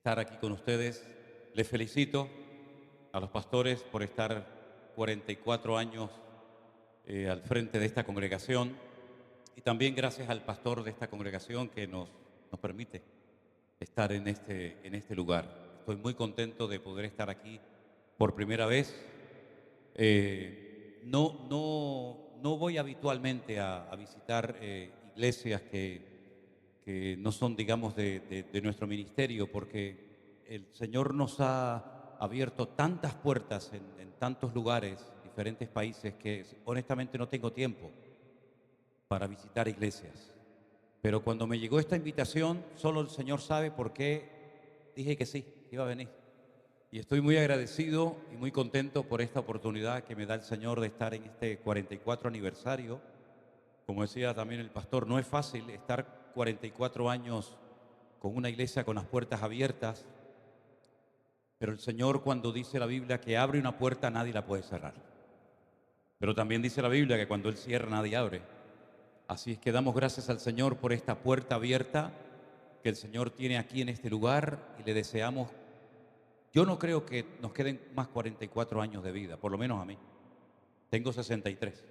estar aquí con ustedes. Les felicito a los pastores por estar 44 años al frente de esta congregación y también gracias al pastor de esta congregación que nos permite estar en este lugar. Estoy muy contento de poder estar aquí por primera vez. No voy habitualmente a visitar iglesias que no son, digamos, de nuestro ministerio, porque el Señor nos ha abierto tantas puertas en tantos lugares, diferentes países, que honestamente no tengo tiempo para visitar iglesias. Pero cuando me llegó esta invitación, solo el Señor sabe por qué dije que sí, que iba a venir. Y estoy muy agradecido y muy contento por esta oportunidad que me da el Señor de estar en este 44 aniversario. Como decía también el pastor, no es fácil estar 44 años con una iglesia con las puertas abiertas, pero el Señor, cuando dice la Biblia que abre una puerta, nadie la puede cerrar. Pero también dice la Biblia que cuando Él cierra, nadie abre. Así es que damos gracias al Señor por esta puerta abierta que el Señor tiene aquí en este lugar y le deseamos. Yo no creo que nos queden más 44 años de vida, por lo menos a mí. Tengo 63,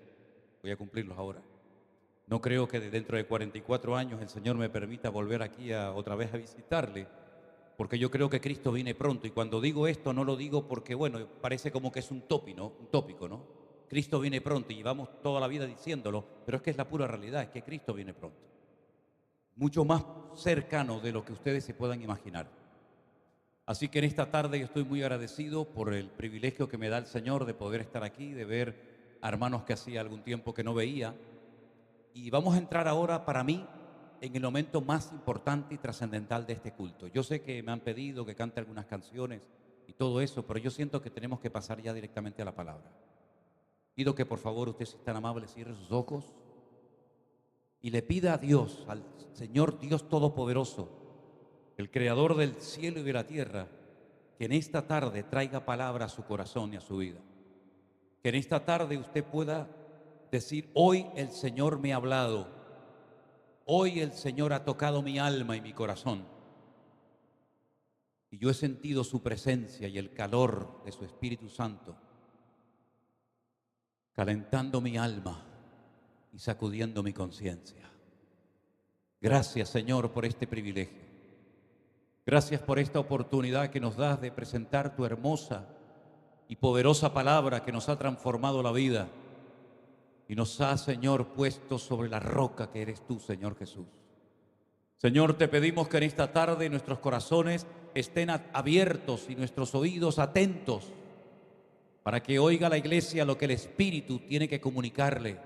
voy a cumplirlos ahora. No creo que dentro de 44 años el Señor me permita volver aquí otra vez a visitarle, porque yo creo que Cristo viene pronto. Y cuando digo esto, no lo digo porque, bueno, parece como que es un tópico, ¿no? Cristo viene pronto y llevamos toda la vida diciéndolo, pero es que es la pura realidad, es que Cristo viene pronto. Mucho más cercano de lo que ustedes se puedan imaginar. Así que en esta tarde yo estoy muy agradecido por el privilegio que me da el Señor de poder estar aquí, de ver a hermanos que hacía algún tiempo que no veía. Y vamos a entrar ahora, para mí, en el momento más importante y trascendental de este culto. Yo sé que me han pedido que cante algunas canciones y todo eso, pero yo siento que tenemos que pasar ya directamente a la palabra. Pido que por favor usted, si es tan amable, cierre sus ojos y le pida a Dios, al Señor Dios Todopoderoso, el Creador del cielo y de la tierra, que en esta tarde traiga palabra a su corazón y a su vida. Que en esta tarde usted pueda decir: hoy el Señor me ha hablado, hoy el Señor ha tocado mi alma y mi corazón, y yo he sentido su presencia y el calor de su Espíritu Santo, calentando mi alma y sacudiendo mi conciencia. Gracias, Señor, por este privilegio. Gracias por esta oportunidad que nos das de presentar tu hermosa y poderosa palabra que nos ha transformado la vida y nos ha, Señor, puesto sobre la roca que eres tú, Señor Jesús. Señor, te pedimos que en esta tarde nuestros corazones estén abiertos y nuestros oídos atentos para que oiga la iglesia lo que el Espíritu tiene que comunicarle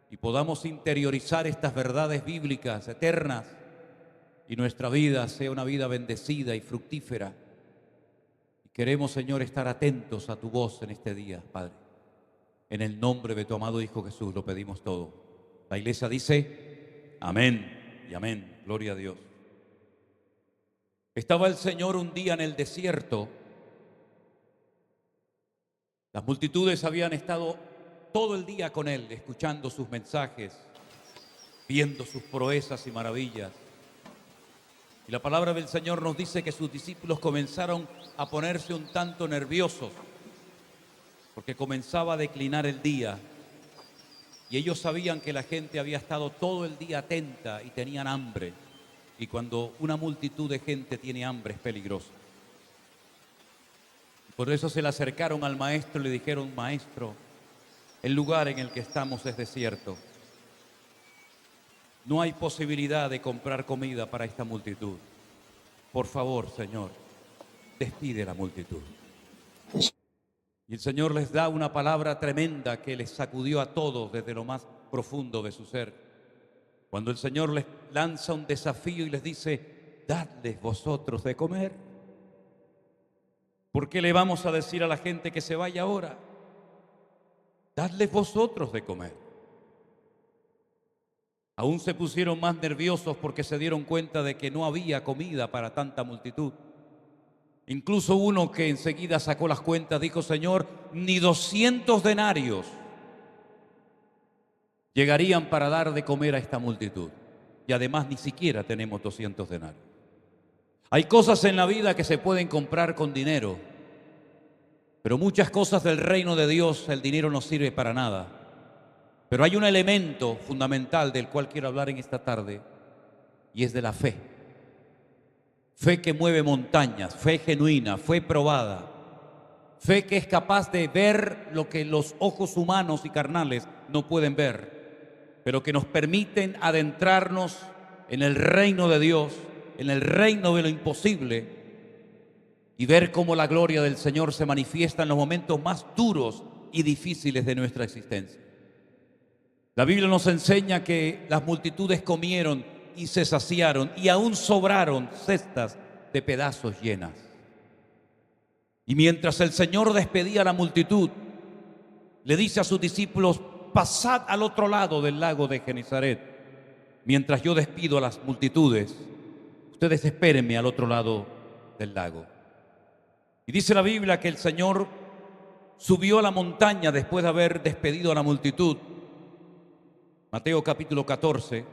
y podamos interiorizar estas verdades bíblicas eternas y nuestra vida sea una vida bendecida y fructífera. Y queremos, Señor, estar atentos a tu voz en este día, Padre. En el nombre de tu amado Hijo Jesús lo pedimos todo. La iglesia dice: amén y amén. Gloria a Dios. Estaba el Señor un día en el desierto. Las multitudes habían estado todo el día con Él, escuchando sus mensajes, viendo sus proezas y maravillas. Y la palabra del Señor nos dice que sus discípulos comenzaron a ponerse un tanto nerviosos, porque comenzaba a declinar el día. Y ellos sabían que la gente había estado todo el día atenta y tenían hambre. Y cuando una multitud de gente tiene hambre es peligroso. Por eso se le acercaron al maestro y le dijeron: maestro, el lugar en el que estamos es desierto. No hay posibilidad de comprar comida para esta multitud. Por favor, Señor, despide la multitud. Y el Señor les da una palabra tremenda que les sacudió a todos desde lo más profundo de su ser. Cuando el Señor les lanza un desafío y les dice: dadles vosotros de comer. ¿Por qué le vamos a decir a la gente que se vaya ahora? Dadles vosotros de comer. Aún se pusieron más nerviosos porque se dieron cuenta de que no había comida para tanta multitud. Incluso uno, que enseguida sacó las cuentas, dijo: Señor, ni 200 denarios llegarían para dar de comer a esta multitud. Y además ni siquiera tenemos 200 denarios. Hay cosas en la vida que se pueden comprar con dinero, pero muchas cosas del reino de Dios el dinero no sirve para nada. Pero hay un elemento fundamental del cual quiero hablar en esta tarde, y es de la fe. Fe que mueve montañas, fe genuina, fe probada, fe que es capaz de ver lo que los ojos humanos y carnales no pueden ver, pero que nos permiten adentrarnos en el reino de Dios, en el reino de lo imposible, y ver cómo la gloria del Señor se manifiesta en los momentos más duros y difíciles de nuestra existencia. La Biblia nos enseña que las multitudes comieron y se saciaron, y aún sobraron cestas de pedazos llenas. Y mientras el Señor despedía a la multitud, le dice a sus discípulos: pasad al otro lado del lago de Genesaret. Mientras yo despido a las multitudes, ustedes espérenme al otro lado del lago. Y dice la Biblia que el Señor subió a la montaña después de haber despedido a la multitud. Mateo capítulo 14.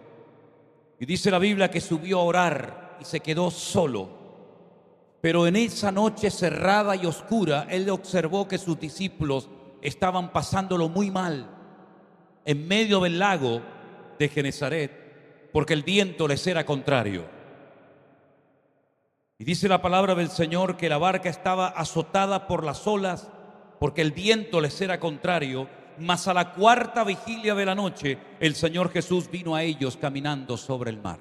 Y dice la Biblia que subió a orar y se quedó solo. Pero en esa noche cerrada y oscura, Él observó que sus discípulos estaban pasándolo muy mal en medio del lago de Genesaret, porque el viento les era contrario. Y dice la palabra del Señor que la barca estaba azotada por las olas, porque el viento les era contrario. Mas a la cuarta vigilia de la noche, el Señor Jesús vino a ellos caminando sobre el mar.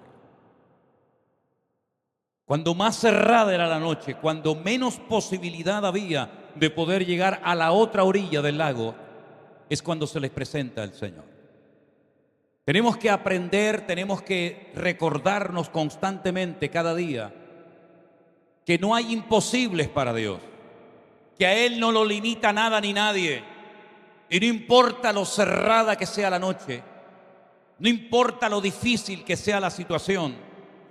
Cuando más cerrada era la noche, cuando menos posibilidad había de poder llegar a la otra orilla del lago, es cuando se les presenta el Señor. Tenemos que aprender, tenemos que recordarnos constantemente cada día que no hay imposibles para Dios, que a Él no lo limita nada ni nadie. Y no importa lo cerrada que sea la noche, no importa lo difícil que sea la situación,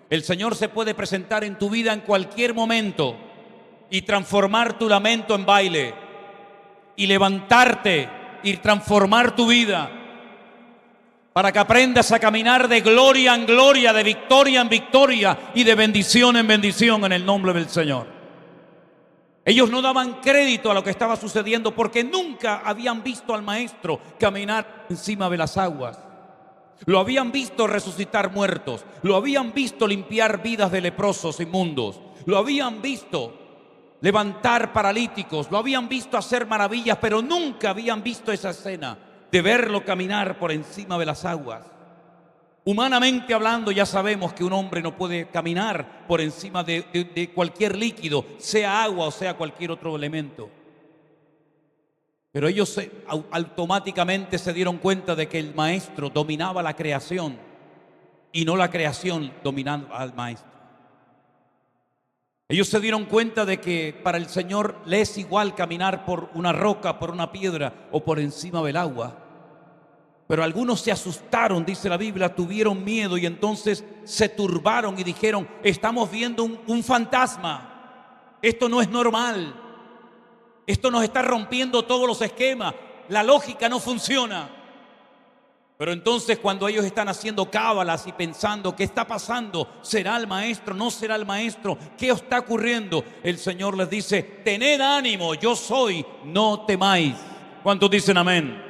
el Señor se puede presentar en tu vida en cualquier momento y transformar tu lamento en baile, y levantarte y transformar tu vida para que aprendas a caminar de gloria en gloria, de victoria en victoria y de bendición en bendición en el nombre del Señor. Ellos no daban crédito a lo que estaba sucediendo porque nunca habían visto al Maestro caminar encima de las aguas. Lo habían visto resucitar muertos, lo habían visto limpiar vidas de leprosos inmundos, lo habían visto levantar paralíticos, lo habían visto hacer maravillas, pero nunca habían visto esa escena de verlo caminar por encima de las aguas. Humanamente hablando, ya sabemos que un hombre no puede caminar por encima de cualquier líquido, sea agua o sea cualquier otro elemento. Pero ellos automáticamente se dieron cuenta de que el Maestro dominaba la creación y no la creación dominaba al Maestro. Ellos se dieron cuenta de que para el Señor le es igual caminar por una roca, por una piedra o por encima del agua. Pero algunos se asustaron, dice la Biblia, tuvieron miedo y entonces se turbaron y dijeron: estamos viendo un fantasma, esto no es normal, esto nos está rompiendo todos los esquemas, la lógica no funciona. Pero entonces cuando ellos están haciendo cábalas y pensando ¿qué está pasando? ¿Será el Maestro? ¿No será el Maestro? ¿Qué está ocurriendo? El Señor les dice: tened ánimo, yo soy, no temáis. ¿Cuántos dicen amén?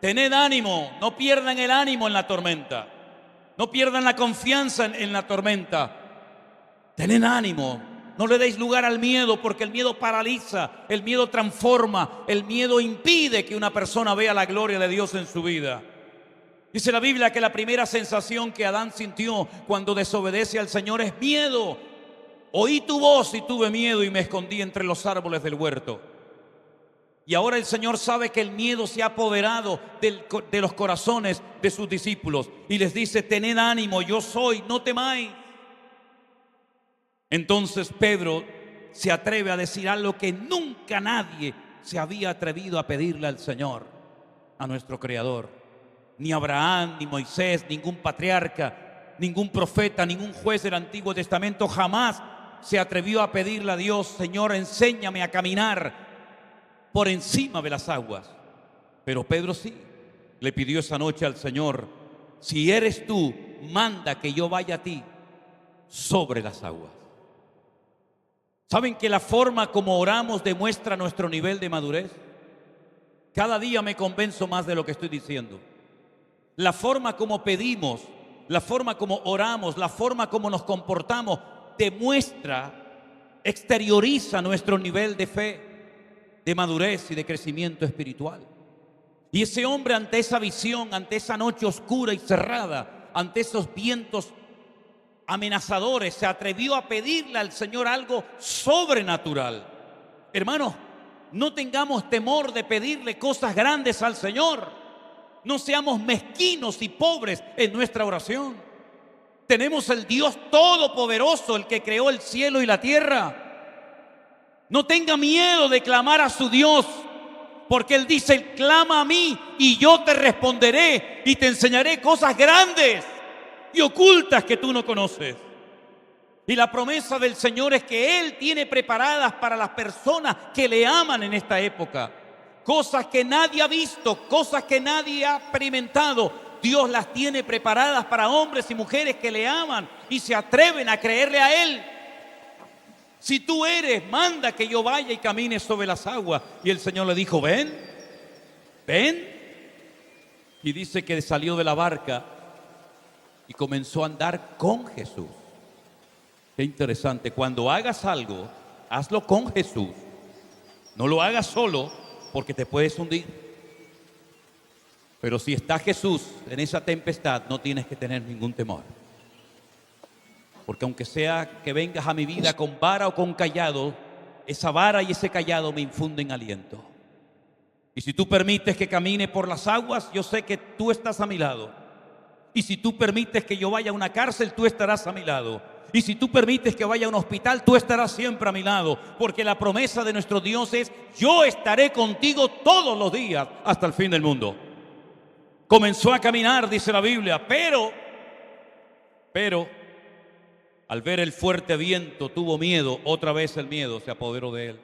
Tened ánimo, no pierdan el ánimo en la tormenta, no pierdan la confianza en la tormenta. Tened ánimo, no le deis lugar al miedo, porque el miedo paraliza, el miedo transforma, el miedo impide que una persona vea la gloria de Dios en su vida. Dice la Biblia que la primera sensación que Adán sintió cuando desobedece al Señor es miedo. Oí tu voz y tuve miedo y me escondí entre los árboles del huerto. Y ahora el Señor sabe que el miedo se ha apoderado de los corazones de sus discípulos y les dice: tened ánimo, yo soy, no temáis. Entonces Pedro se atreve a decir algo que nunca nadie se había atrevido a pedirle al Señor, a nuestro Creador. Ni Abraham, ni Moisés, ningún patriarca, ningún profeta, ningún juez del Antiguo Testamento jamás se atrevió a pedirle a Dios: Señor, enséñame a caminar por encima de las aguas. Pero Pedro sí, le pidió esa noche al Señor: si eres tú, manda que yo vaya a ti sobre las aguas. ¿Saben que la forma como oramos demuestra nuestro nivel de madurez? Cada día me convenzo más de lo que estoy diciendo. La forma como pedimos, la forma como oramos, la forma como nos comportamos, demuestra, exterioriza nuestro nivel de fe, de madurez y de crecimiento espiritual. Y ese hombre, ante esa visión, ante esa noche oscura y cerrada, ante esos vientos amenazadores, se atrevió a pedirle al Señor algo sobrenatural. Hermanos, no tengamos temor de pedirle cosas grandes al Señor. No seamos mezquinos y pobres en nuestra oración. Tenemos el Dios todopoderoso, el que creó el cielo y la tierra. No tenga miedo de clamar a su Dios, porque Él dice: clama a mí y yo te responderé y te enseñaré cosas grandes y ocultas que tú no conoces. Y la promesa del Señor es que Él tiene preparadas para las personas que le aman en esta época cosas que nadie ha visto, cosas que nadie ha experimentado. Dios las tiene preparadas para hombres y mujeres que le aman y se atreven a creerle a Él. Si tú eres, manda que yo vaya y camine sobre las aguas. Y el Señor le dijo: ven, ven. Y dice que salió de la barca y comenzó a andar con Jesús. Qué interesante. Cuando hagas algo, hazlo con Jesús. No lo hagas solo, porque te puedes hundir. Pero si está Jesús en esa tempestad, no tienes que tener ningún temor. Porque aunque sea que vengas a mi vida con vara o con cayado, esa vara y ese cayado me infunden aliento. Y si tú permites que camine por las aguas, yo sé que tú estás a mi lado. Y si tú permites que yo vaya a una cárcel, tú estarás a mi lado. Y si tú permites que vaya a un hospital, tú estarás siempre a mi lado. Porque la promesa de nuestro Dios es: yo estaré contigo todos los días hasta el fin del mundo. Comenzó a caminar, dice la Biblia, pero al ver el fuerte viento tuvo miedo. Otra vez el miedo se apoderó de él.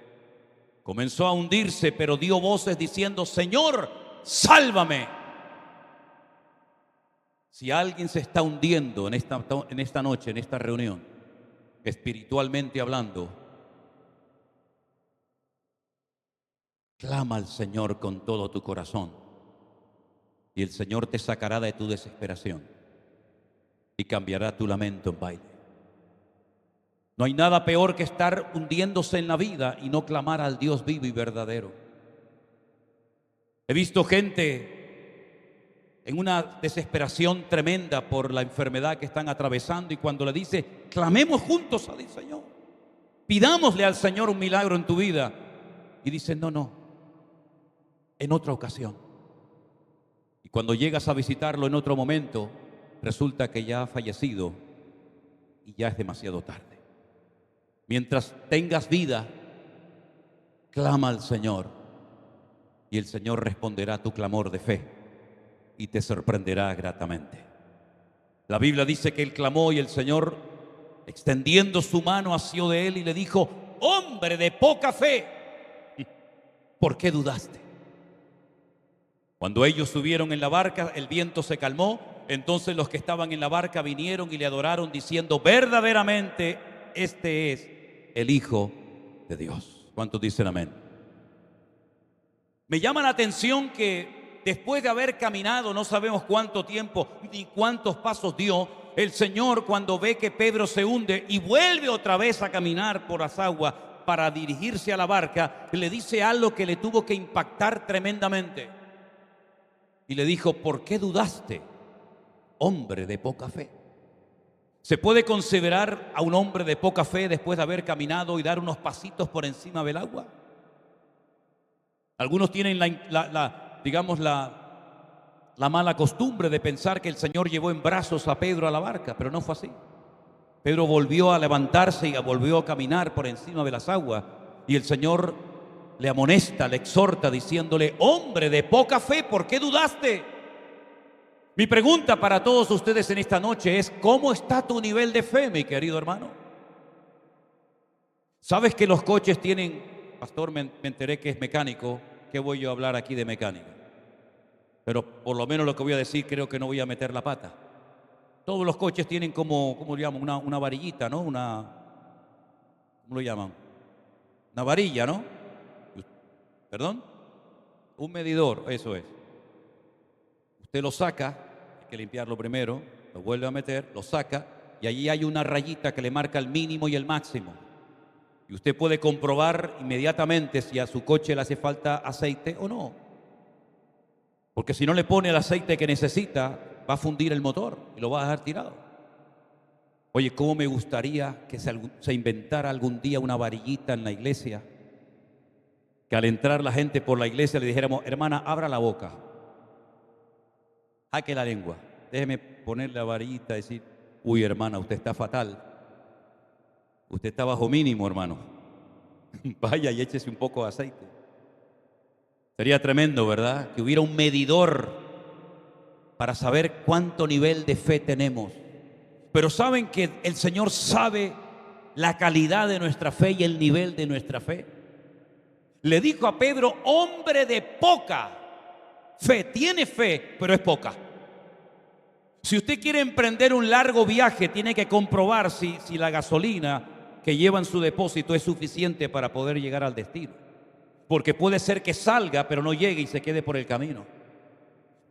Comenzó a hundirse, pero dio voces diciendo: Señor, sálvame. Si alguien se está hundiendo en esta noche, en esta reunión, espiritualmente hablando, clama al Señor con todo tu corazón y el Señor te sacará de tu desesperación y cambiará tu lamento en baile. No hay nada peor que estar hundiéndose en la vida y no clamar al Dios vivo y verdadero. He visto gente en una desesperación tremenda por la enfermedad que están atravesando, y cuando le dice: clamemos juntos al Señor, pidámosle al Señor un milagro en tu vida, y dice: no, en otra ocasión. Y cuando llegas a visitarlo en otro momento, resulta que ya ha fallecido y ya es demasiado tarde. Mientras tengas vida, clama al Señor y el Señor responderá a tu clamor de fe y te sorprenderá gratamente. La Biblia dice que él clamó y el Señor, extendiendo su mano, asió de él y le dijo: hombre de poca fe, ¿por qué dudaste? Cuando ellos subieron en la barca, el viento se calmó. Entonces los que estaban en la barca vinieron y le adoraron diciendo: verdaderamente este es el Hijo de Dios. ¿Cuántos dicen amén? Me llama la atención que después de haber caminado no sabemos cuánto tiempo ni cuántos pasos dio, el Señor, cuando ve que Pedro se hunde y vuelve otra vez a caminar por las aguas para dirigirse a la barca, le dice algo que le tuvo que impactar tremendamente. Y le dijo: ¿por qué dudaste, hombre de poca fe? ¿Se puede considerar a un hombre de poca fe después de haber caminado y dar unos pasitos por encima del agua? Algunos tienen la mala costumbre de pensar que el Señor llevó en brazos a Pedro a la barca, pero no fue así. Pedro volvió a levantarse y volvió a caminar por encima de las aguas, y el Señor le amonesta, le exhorta diciéndole: hombre de poca fe, ¿por qué dudaste? Mi pregunta para todos ustedes en esta noche es: ¿cómo está tu nivel de fe, mi querido hermano? ¿Sabes que los coches tienen, pastor, me enteré que es mecánico? ¿Qué voy yo a hablar aquí de mecánica? Pero por lo menos lo que voy a decir, creo que no voy a meter la pata. Todos los coches tienen ¿cómo lo llaman? Una varillita, ¿no? ¿Cómo lo llaman? Una varilla, ¿no? ¿Perdón? Un medidor, eso es. Usted lo saca, hay que limpiarlo primero, lo vuelve a meter, lo saca y allí hay una rayita que le marca el mínimo y el máximo. Y usted puede comprobar inmediatamente si a su coche le hace falta aceite o no. Porque si no le pone el aceite que necesita, va a fundir el motor y lo va a dejar tirado. Oye, ¿cómo me gustaría que se inventara algún día una varillita en la iglesia? Que al entrar la gente por la iglesia le dijéramos: hermana, abra la boca, saque la lengua, déjeme poner la varillita y decir: uy, hermana, usted está fatal. Usted está bajo mínimo, hermano. Vaya y échese un poco de aceite. Sería tremendo, ¿verdad? Que hubiera un medidor para saber cuánto nivel de fe tenemos. Pero saben que el Señor sabe la calidad de nuestra fe y el nivel de nuestra fe. Le dijo a Pedro: hombre de poca fe. Tiene fe, pero es poca. Si usted quiere emprender un largo viaje, tiene que comprobar si la gasolina que lleva en su depósito es suficiente para poder llegar al destino. Porque puede ser que salga, pero no llegue y se quede por el camino.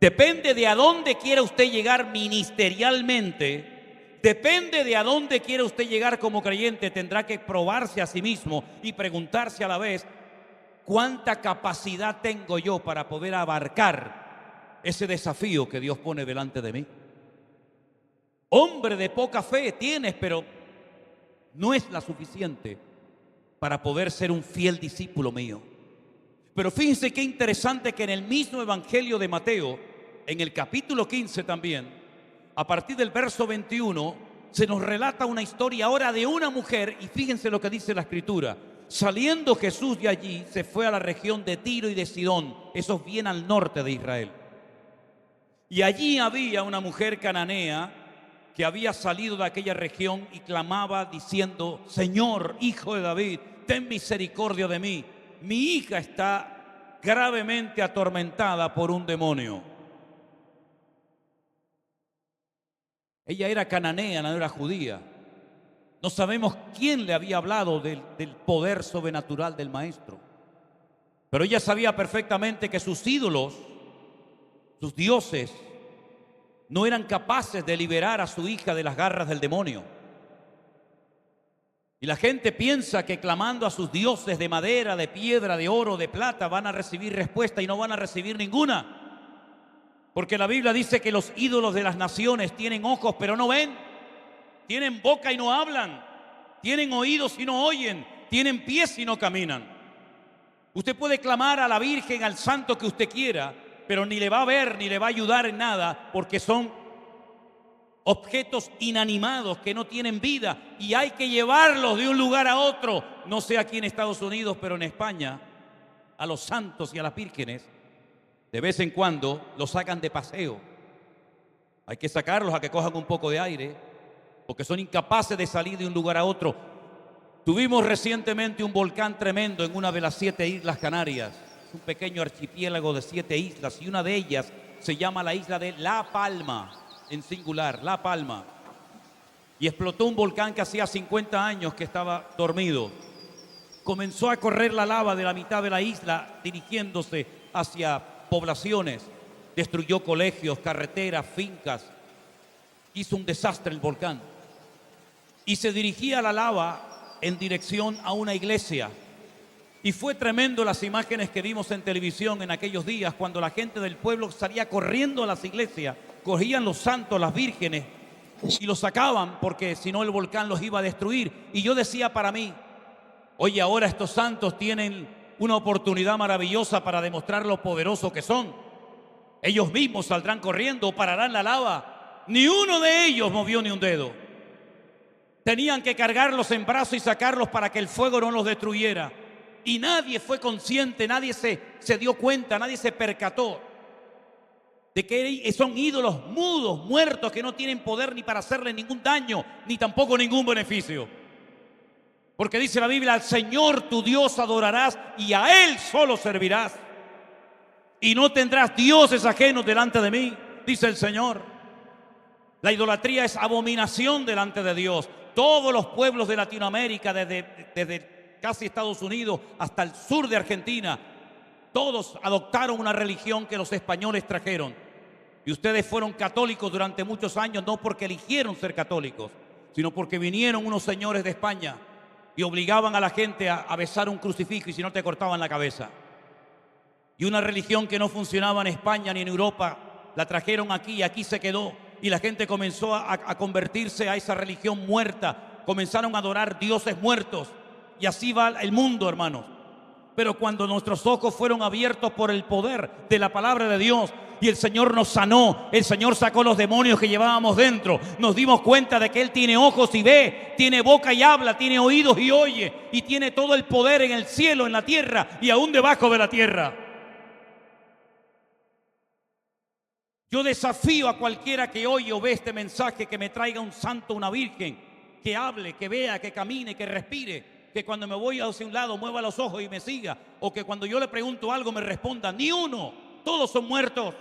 Depende de a dónde quiera usted llegar ministerialmente, depende de a dónde quiera usted llegar como creyente. Tendrá que probarse a sí mismo y preguntarse a la vez: ¿cuánta capacidad tengo yo para poder abarcar ese desafío que Dios pone delante de mí? Hombre de poca fe tienes, pero no es la suficiente para poder ser un fiel discípulo mío. Pero fíjense qué interesante que en el mismo Evangelio de Mateo, en el capítulo 15 también, a partir del verso 21, se nos relata una historia ahora de una mujer. Y fíjense lo que dice la Escritura: saliendo Jesús de allí, se fue a la región de Tiro y de Sidón, eso es bien al norte de Israel. Y allí había una mujer cananea que había salido de aquella región y clamaba diciendo: Señor, Hijo de David, ten misericordia de mí. Mi hija está gravemente atormentada por un demonio. Ella era cananea, no era judía. No sabemos quién le había hablado del poder sobrenatural del maestro. Pero ella sabía perfectamente que sus ídolos, sus dioses, no eran capaces de liberar a su hija de las garras del demonio. Y la gente piensa que clamando a sus dioses de madera, de piedra, de oro, de plata, van a recibir respuesta, y no van a recibir ninguna. Porque la Biblia dice que los ídolos de las naciones tienen ojos pero no ven, tienen boca y no hablan, tienen oídos y no oyen, tienen pies y no caminan. Usted puede clamar a la Virgen, al santo que usted quiera, pero ni le va a ver ni le va a ayudar en nada, porque son objetos inanimados que no tienen vida y hay que llevarlos de un lugar a otro. No sé aquí en Estados Unidos, pero en España, a los santos y a las vírgenes de vez en cuando los sacan de paseo. Hay que sacarlos a que cojan un poco de aire, porque son incapaces de salir de un lugar a otro. Tuvimos recientemente un volcán tremendo en una de las 7 islas Canarias. Es un pequeño archipiélago de 7 islas y una de ellas se llama la isla de La Palma, en singular, La Palma. Y explotó un volcán que hacía 50 años que estaba dormido. Comenzó a correr la lava de la mitad de la isla dirigiéndose hacia poblaciones. Destruyó colegios, carreteras, fincas. Hizo un desastre el volcán. Y se dirigía la lava en dirección a una iglesia. Y fue tremendo las imágenes que vimos en televisión en aquellos días, cuando la gente del pueblo salía corriendo a las iglesias, cogían los santos, las vírgenes, y los sacaban, porque si no el volcán los iba a destruir. Y yo decía para mí: oye, ahora estos santos tienen una oportunidad maravillosa para demostrar lo poderosos que son. Ellos mismos saldrán corriendo o pararán la lava. Ni uno de ellos movió ni un dedo. Tenían que cargarlos en brazos y sacarlos para que el fuego no los destruyera. Y nadie fue consciente, nadie se dio cuenta, nadie se percató de que son ídolos mudos, muertos, que no tienen poder ni para hacerle ningún daño, ni tampoco ningún beneficio. Porque dice la Biblia: al Señor tu Dios adorarás y a Él solo servirás. Y no tendrás dioses ajenos delante de mí, dice el Señor. La idolatría es abominación delante de Dios. Todos los pueblos de Latinoamérica, desde casi Estados Unidos hasta el sur de Argentina, todos adoptaron una religión que los españoles trajeron. Y ustedes fueron católicos durante muchos años, no porque eligieron ser católicos, sino porque vinieron unos señores de España y obligaban a la gente a besar un crucifijo, y si no te cortaban la cabeza. Y una religión que no funcionaba en España ni en Europa, la trajeron aquí y aquí se quedó. Y la gente comenzó a convertirse a esa religión muerta. Comenzaron a adorar dioses muertos. Y así va el mundo, hermanos. Pero cuando nuestros ojos fueron abiertos por el poder de la palabra de Dios y el Señor nos sanó, el Señor sacó los demonios que llevábamos dentro, nos dimos cuenta de que Él tiene ojos y ve, tiene boca y habla, tiene oídos y oye, y tiene todo el poder en el cielo, en la tierra y aún debajo de la tierra. Yo desafío a cualquiera que oye o ve este mensaje que me traiga un santo, una virgen, que hable, que vea, que camine, que respire, que cuando me voy hacia un lado mueva los ojos y me siga, o que cuando yo le pregunto algo me responda. Ni uno, todos son muertos.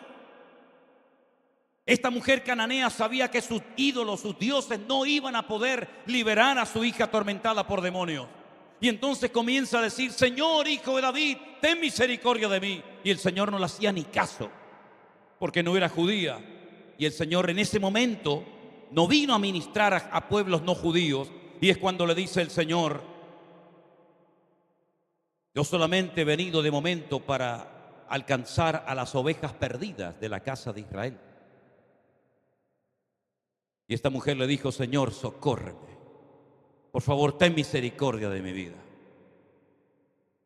Esta mujer cananea sabía que sus ídolos, sus dioses, no iban a poder liberar a su hija atormentada por demonios. Y entonces comienza a decir: Señor, hijo de David, ten misericordia de mí. Y el Señor no le hacía ni caso, porque no era judía. Y el Señor en ese momento no vino a ministrar a pueblos no judíos. Y es cuando le dice el Señor: yo solamente he venido de momento para alcanzar a las ovejas perdidas de la casa de Israel. Y esta mujer le dijo: Señor, socórreme. Por favor, ten misericordia de mi vida.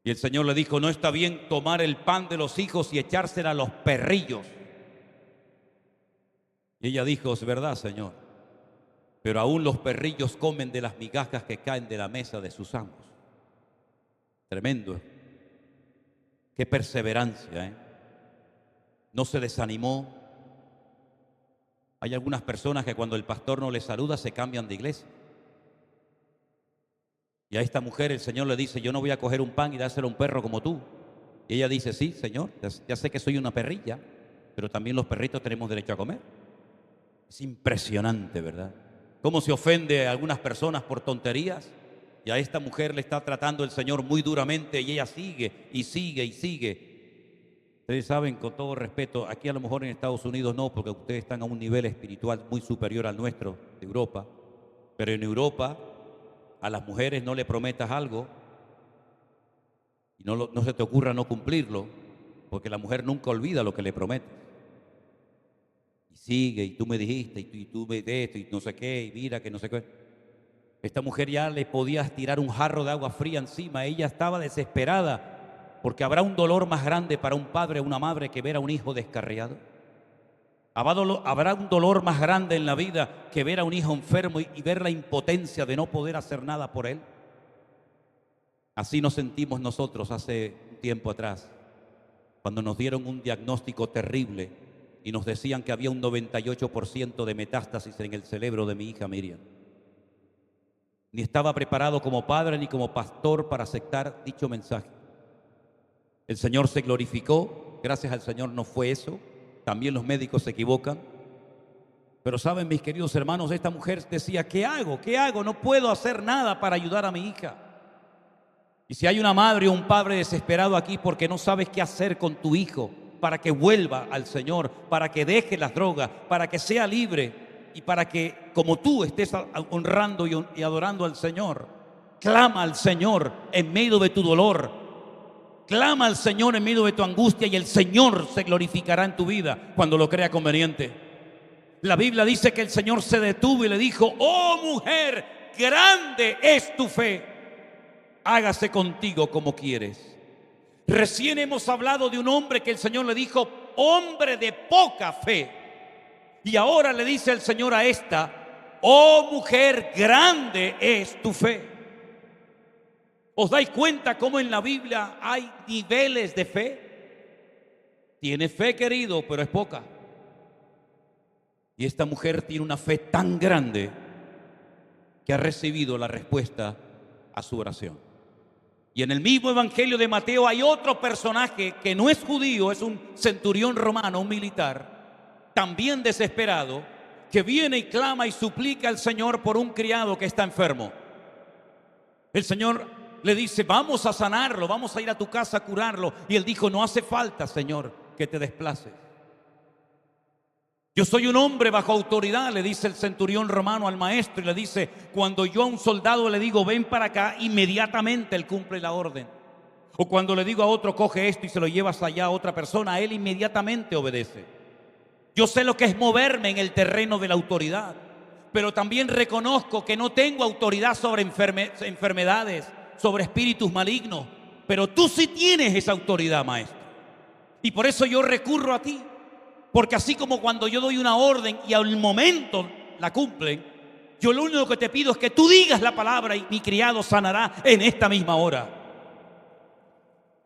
Y el Señor le dijo: no está bien tomar el pan de los hijos y echársela a los perrillos. Y ella dijo: es verdad, Señor, pero aún los perrillos comen de las migajas que caen de la mesa de sus amos. Tremendo. Qué perseverancia, ¿eh? No se desanimó. Hay algunas personas que cuando el pastor no les saluda se cambian de iglesia. Y a esta mujer el Señor le dice: yo no voy a coger un pan y dárselo a un perro como tú. Y ella dice: sí, Señor, ya sé que soy una perrilla, pero también los perritos tenemos derecho a comer. Es impresionante, ¿verdad? Cómo se ofende a algunas personas por tonterías. Y a esta mujer le está tratando el Señor muy duramente y ella sigue y sigue y sigue. Ustedes saben, con todo respeto, aquí a lo mejor en Estados Unidos no, porque ustedes están a un nivel espiritual muy superior al nuestro, de Europa. Pero en Europa a las mujeres no le prometas algo y no se te ocurra no cumplirlo, porque la mujer nunca olvida lo que le prometes. Y sigue, y tú me dijiste, y tú me de esto, y no sé qué, y mira que no sé qué. Esta mujer ya le podías tirar un jarro de agua fría encima. Ella estaba desesperada, porque habrá un dolor más grande para un padre o una madre que ver a un hijo descarriado. Habrá un dolor más grande en la vida que ver a un hijo enfermo y ver la impotencia de no poder hacer nada por él. Así nos sentimos nosotros hace un tiempo atrás, cuando nos dieron un diagnóstico terrible y nos decían que había un 98% de metástasis en el cerebro de mi hija Miriam. Ni estaba preparado como padre ni como pastor para aceptar dicho mensaje. El Señor se glorificó. Gracias al Señor no fue eso. También los médicos se equivocan. Pero saben, mis queridos hermanos, esta mujer decía: ¿qué hago? ¿Qué hago? No puedo hacer nada para ayudar a mi hija. Y si hay una madre o un padre desesperado aquí porque no sabes qué hacer con tu hijo para que vuelva al Señor, para que deje las drogas, para que sea libre y para que, como tú, estés honrando y adorando al Señor, clama al Señor en medio de tu dolor. Clama al Señor en medio de tu angustia y el Señor se glorificará en tu vida cuando lo crea conveniente. La Biblia dice que el Señor se detuvo y le dijo: oh mujer, grande es tu fe, hágase contigo como quieres. Recién hemos hablado de un hombre que el Señor le dijo: hombre de poca fe. Y ahora le dice el Señor a esta: oh mujer, grande es tu fe. ¿Os dais cuenta cómo en la Biblia hay niveles de fe? Tiene fe, querido, pero es poca. Y esta mujer tiene una fe tan grande que ha recibido la respuesta a su oración. Y en el mismo Evangelio de Mateo hay otro personaje que no es judío, es un centurión romano, un militar, también desesperado, que viene y clama y suplica al Señor por un criado que está enfermo. El Señor le dice, vamos a sanarlo, vamos a ir a tu casa a curarlo. Y él dijo, no hace falta, Señor, que te desplaces. Yo soy un hombre bajo autoridad, le dice el centurión romano al maestro, y le dice, cuando yo a un soldado le digo, ven para acá, inmediatamente él cumple la orden. O cuando le digo a otro, coge esto y se lo llevas allá a otra persona, él inmediatamente obedece. Yo sé lo que es moverme en el terreno de la autoridad, pero también reconozco que no tengo autoridad sobre enfermedades, sobre espíritus malignos, pero tú sí tienes esa autoridad, maestro. Y por eso yo recurro a ti. Porque así como cuando yo doy una orden y al momento la cumplen, yo lo único que te pido es que tú digas la palabra y mi criado sanará en esta misma hora.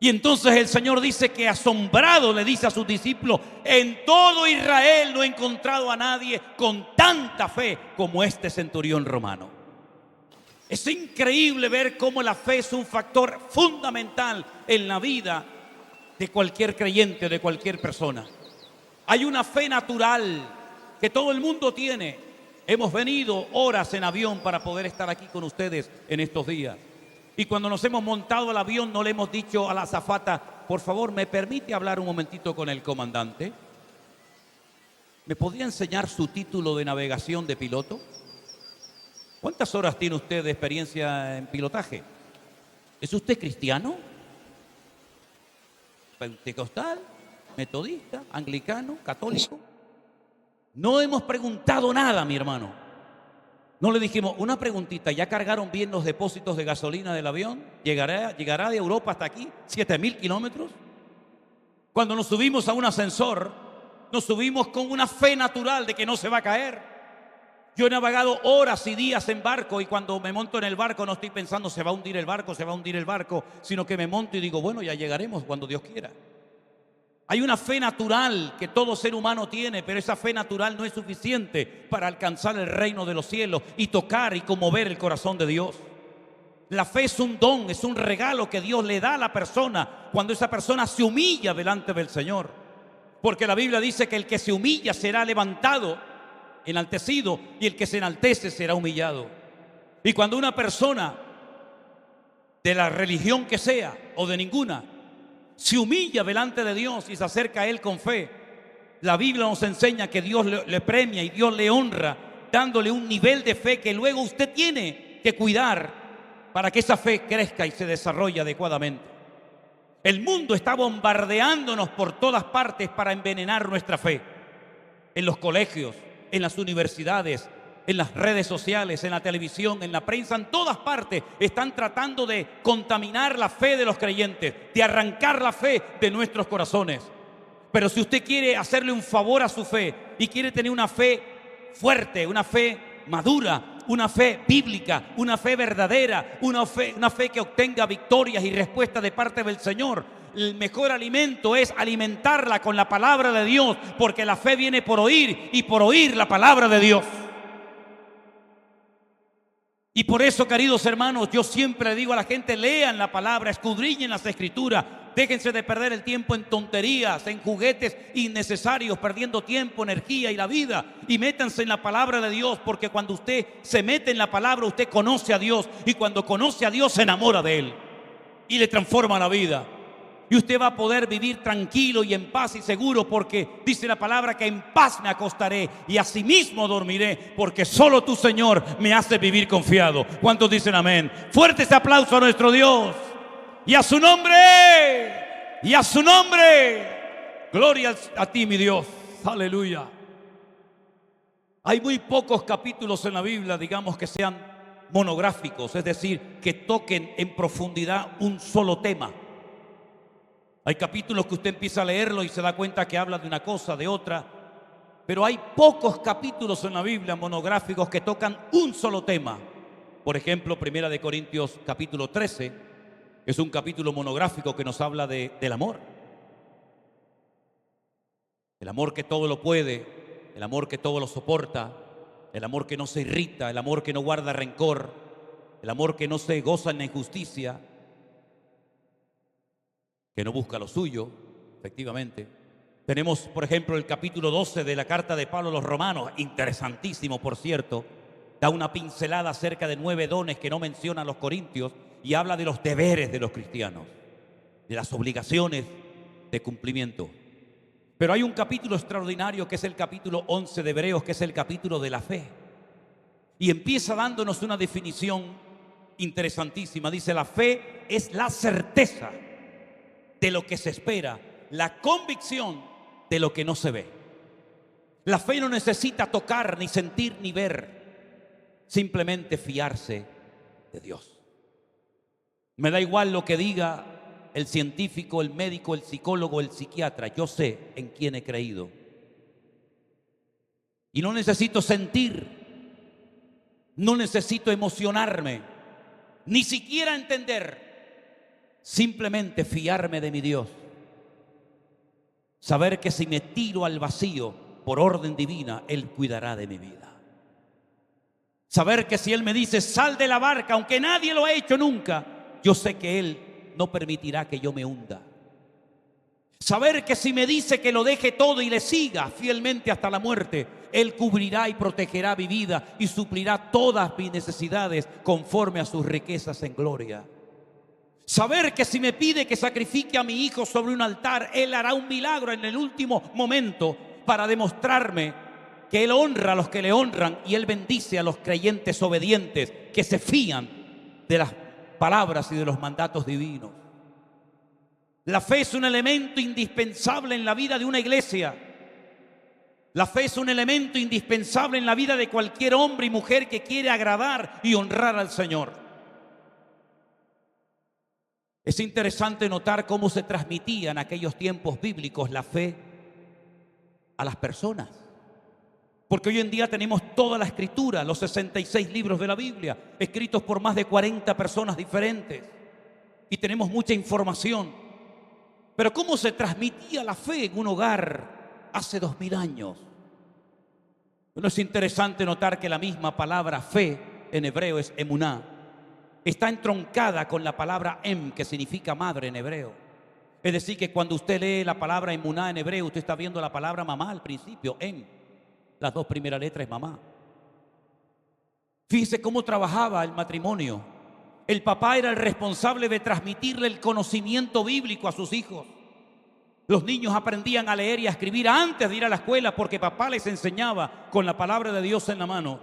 Y entonces el Señor dice que asombrado le dice a sus discípulos, en todo Israel no he encontrado a nadie con tanta fe como este centurión romano. Es increíble ver cómo la fe es un factor fundamental en la vida de cualquier creyente, de cualquier persona. Hay una fe natural que todo el mundo tiene. Hemos venido horas en avión para poder estar aquí con ustedes en estos días. Y cuando nos hemos montado al avión no le hemos dicho a la azafata, por favor, ¿me permite hablar un momentito con el comandante? ¿Me podría enseñar su título de navegación de piloto? ¿Cuántas horas tiene usted de experiencia en pilotaje? ¿Es usted cristiano? ¿Pentecostal? ¿Metodista? ¿Anglicano? ¿Católico? No hemos preguntado nada, mi hermano. No le dijimos, una preguntita, ¿ya cargaron bien los depósitos de gasolina del avión? ¿Llegará de Europa hasta aquí? ¿7,000 kilómetros? Cuando nos subimos a un ascensor, nos subimos con una fe natural de que no se va a caer. Yo he navegado horas y días en barco y cuando me monto en el barco no estoy pensando se va a hundir el barco, se va a hundir el barco, sino que me monto y digo, bueno, ya llegaremos cuando Dios quiera. Hay una fe natural que todo ser humano tiene, pero esa fe natural no es suficiente para alcanzar el reino de los cielos y tocar y conmover el corazón de Dios. La fe es un don, es un regalo que Dios le da a la persona cuando esa persona se humilla delante del Señor. Porque la Biblia dice que el que se humilla será levantado, enaltecido, y el que se enaltece será humillado. Y cuando una persona de la religión que sea o de ninguna se humilla delante de Dios y se acerca a Él con fe, la Biblia nos enseña que Dios le premia y Dios le honra, dándole un nivel de fe que luego usted tiene que cuidar para que esa fe crezca y se desarrolle adecuadamente. El mundo está bombardeándonos por todas partes para envenenar nuestra fe. En los colegios, en las universidades, en las redes sociales, en la televisión, en la prensa, en todas partes están tratando de contaminar la fe de los creyentes, de arrancar la fe de nuestros corazones. Pero si usted quiere hacerle un favor a su fe y quiere tener una fe fuerte, una fe madura, una fe bíblica, una fe verdadera, una fe que obtenga victorias y respuestas de parte del Señor, el mejor alimento es alimentarla con la palabra de Dios, porque la fe viene por oír y por oír la palabra de Dios. Y por eso, queridos hermanos, yo siempre le digo a la gente, lean la palabra, escudriñen las escrituras, déjense de perder el tiempo en tonterías, en juguetes innecesarios, perdiendo tiempo, energía y la vida, y métanse en la palabra de Dios, porque cuando usted se mete en la palabra, usted conoce a Dios, y cuando conoce a Dios se enamora de Él y le transforma la vida. Y usted va a poder vivir tranquilo y en paz y seguro, porque dice la palabra que en paz me acostaré y asimismo dormiré, porque solo tú, Señor, me haces vivir confiado. ¿Cuántos dicen amén? Fuerte ese aplauso a nuestro Dios. Y a su nombre, y a su nombre. Gloria a ti, mi Dios. Aleluya. Hay muy pocos capítulos en la Biblia, digamos, que sean monográficos, es decir, que toquen en profundidad un solo tema. Hay capítulos que usted empieza a leerlo y se da cuenta que habla de una cosa, de otra. Pero hay pocos capítulos en la Biblia monográficos que tocan un solo tema. Por ejemplo, 1 Corintios capítulo 13 es un capítulo monográfico que nos habla del amor. El amor que todo lo puede, el amor que todo lo soporta, el amor que no se irrita, el amor que no guarda rencor, el amor que no se goza en la injusticia, que no busca lo suyo, efectivamente. Tenemos, por ejemplo, el capítulo 12 de la carta de Pablo a los Romanos, interesantísimo, por cierto. Da una pincelada acerca de 9 dones que no mencionan los corintios y habla de los deberes de los cristianos, de las obligaciones de cumplimiento. Pero hay un capítulo extraordinario que es el capítulo 11 de Hebreos, que es el capítulo de la fe. Y empieza dándonos una definición interesantísima. Dice: la fe es la certeza de lo que se espera, la convicción de lo que no se ve. La fe no necesita tocar, ni sentir, ni ver, simplemente fiarse de Dios. Me da igual lo que diga el científico, el médico, el psicólogo, el psiquiatra. Yo sé en quién he creído. Y no necesito sentir, no necesito emocionarme, ni siquiera entender. Simplemente fiarme de mi Dios. Saber que si me tiro al vacío por orden divina, Él cuidará de mi vida. Saber que si Él me dice: sal de la barca, aunque nadie lo ha hecho nunca, yo sé que Él no permitirá que yo me hunda. Saber que si me dice que lo deje todo y le siga fielmente hasta la muerte, Él cubrirá y protegerá mi vida y suplirá todas mis necesidades conforme a sus riquezas en gloria. Saber que si me pide que sacrifique a mi hijo sobre un altar, Él hará un milagro en el último momento para demostrarme que Él honra a los que le honran y Él bendice a los creyentes obedientes que se fían de las palabras y de los mandatos divinos. La fe es un elemento indispensable en la vida de una iglesia. La fe es un elemento indispensable en la vida de cualquier hombre y mujer que quiere agradar y honrar al Señor. Es interesante notar cómo se transmitía en aquellos tiempos bíblicos la fe a las personas. Porque hoy en día tenemos toda la escritura, los 66 libros de la Biblia, escritos por más de 40 personas diferentes. Y tenemos mucha información. Pero ¿cómo se transmitía la fe en un hogar hace 2000 años? Bueno, es interesante notar que la misma palabra fe en hebreo es emuná. Está entroncada con la palabra em, que significa madre en hebreo. Es decir, que cuando usted lee la palabra emuná en hebreo, usted está viendo la palabra mamá al principio, em. Las dos primeras letras es mamá. Fíjese cómo trabajaba el matrimonio. El papá era el responsable de transmitirle el conocimiento bíblico a sus hijos. Los niños aprendían a leer y a escribir antes de ir a la escuela porque papá les enseñaba con la palabra de Dios en la mano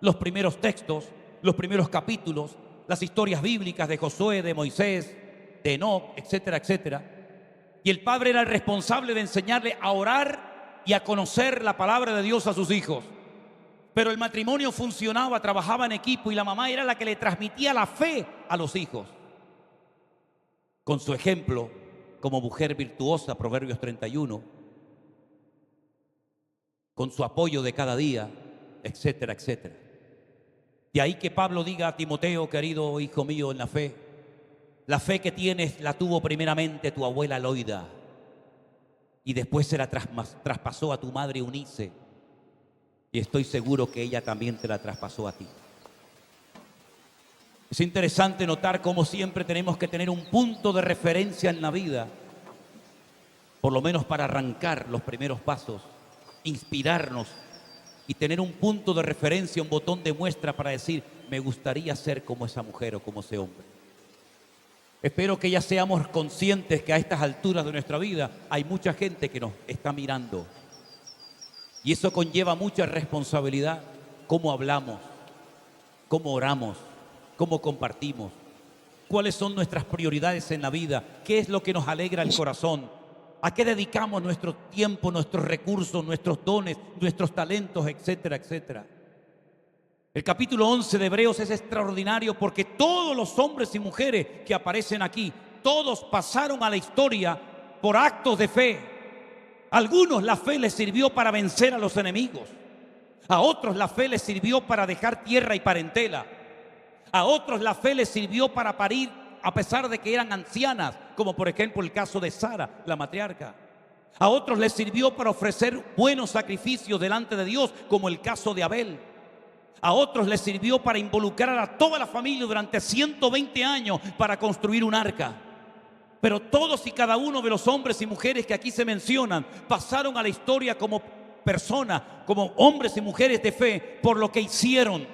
los primeros textos, los primeros capítulos, las historias bíblicas de Josué, de Moisés, de Enoc, etcétera, etcétera. Y el padre era el responsable de enseñarle a orar y a conocer la palabra de Dios a sus hijos. Pero el matrimonio funcionaba, trabajaba en equipo y la mamá era la que le transmitía la fe a los hijos. Con su ejemplo, como mujer virtuosa, Proverbios 31, con su apoyo de cada día, etcétera, etcétera. De ahí que Pablo diga a Timoteo: querido hijo mío en la fe que tienes la tuvo primeramente tu abuela Loida y después se la traspasó a tu madre Eunice, y estoy seguro que ella también te la traspasó a ti. Es interesante notar cómo siempre tenemos que tener un punto de referencia en la vida, por lo menos para arrancar los primeros pasos, inspirarnos y tener un punto de referencia, un botón de muestra para decir: me gustaría ser como esa mujer o como ese hombre. Espero que ya seamos conscientes que a estas alturas de nuestra vida hay mucha gente que nos está mirando. Y eso conlleva mucha responsabilidad. Cómo hablamos, cómo oramos, cómo compartimos, cuáles son nuestras prioridades en la vida, qué es lo que nos alegra el corazón, a qué dedicamos nuestro tiempo, nuestros recursos, nuestros dones, nuestros talentos, etcétera, etcétera. El capítulo 11 de Hebreos es extraordinario porque todos los hombres y mujeres que aparecen aquí, todos pasaron a la historia por actos de fe. A algunos la fe les sirvió para vencer a los enemigos. A otros la fe les sirvió para dejar tierra y parentela. A otros la fe les sirvió para parir a pesar de que eran ancianas, como por ejemplo el caso de Sara, la matriarca. A otros les sirvió para ofrecer buenos sacrificios delante de Dios, como el caso de Abel. A otros les sirvió para involucrar a toda la familia durante 120 años para construir un arca. Pero todos y cada uno de los hombres y mujeres que aquí se mencionan pasaron a la historia como personas, como hombres y mujeres de fe, por lo que hicieron,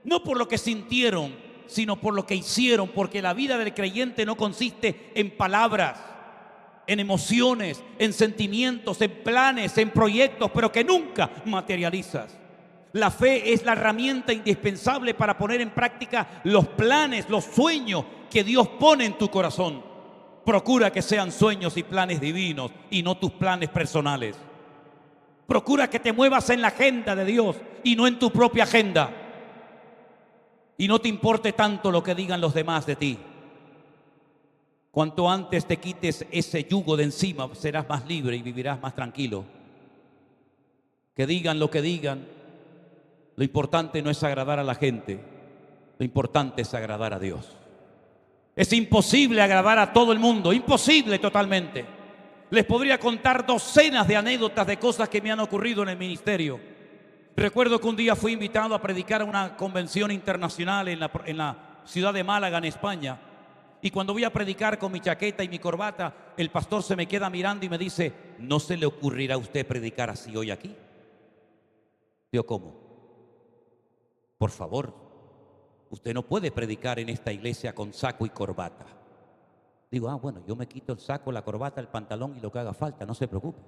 no por lo que sintieron, sino por lo que hicieron, porque la vida del creyente no consiste en palabras, en emociones, en sentimientos, en planes, en proyectos, pero que nunca materializas. La fe es la herramienta indispensable para poner en práctica los planes, los sueños que Dios pone en tu corazón. Procura que sean sueños y planes divinos y no tus planes personales. Procura que te muevas en la agenda de Dios y no en tu propia agenda. Y no te importe tanto lo que digan los demás de ti. Cuanto antes te quites ese yugo de encima, serás más libre y vivirás más tranquilo. Que digan lo que digan, lo importante no es agradar a la gente, lo importante es agradar a Dios. Es imposible agradar a todo el mundo, imposible totalmente. Les podría contar docenas de anécdotas de cosas que me han ocurrido en el ministerio. Recuerdo que un día fui invitado a predicar a una convención internacional en la ciudad de Málaga, en España. Y cuando voy a predicar con mi chaqueta y mi corbata, el pastor se me queda mirando y me dice: ¿no se le ocurrirá a usted predicar así hoy aquí? Digo, ¿cómo? Por favor, usted no puede predicar en esta iglesia con saco y corbata. Digo, bueno, yo me quito el saco, la corbata, el pantalón y lo que haga falta, no se preocupe.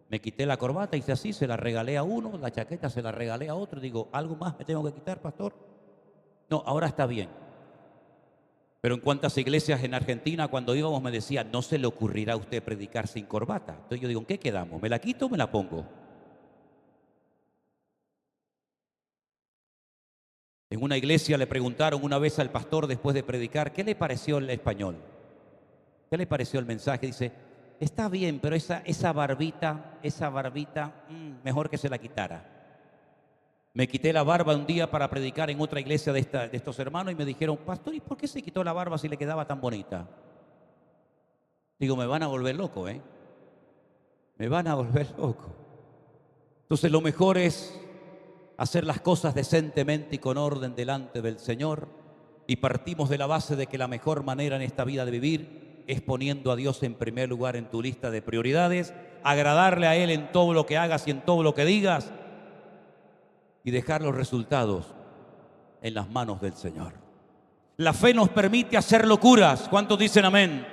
Me quité la corbata, hice así, se la regalé a uno, la chaqueta se la regalé a otro. Digo, ¿algo más me tengo que quitar, pastor? No, ahora está bien. Pero en cuantas iglesias en Argentina, cuando íbamos, me decían: no se le ocurrirá a usted predicar sin corbata. Entonces yo digo, ¿en qué quedamos? ¿Me la quito o me la pongo? En una iglesia le preguntaron una vez al pastor después de predicar: ¿qué le pareció el español? ¿Qué le pareció el mensaje? Dice: está bien, pero esa barbita, mejor que se la quitara. Me quité la barba un día para predicar en otra iglesia de estos hermanos y me dijeron: pastor, ¿y por qué se quitó la barba si le quedaba tan bonita? Digo, me van a volver loco, ¿eh? Me van a volver loco. Entonces lo mejor es hacer las cosas decentemente y con orden delante del Señor, y partimos de la base de que la mejor manera en esta vida de vivir es poniendo a Dios en primer lugar en tu lista de prioridades, agradarle a Él en todo lo que hagas y en todo lo que digas, y dejar los resultados en las manos del Señor. La fe nos permite hacer locuras. ¿Cuántos dicen amén?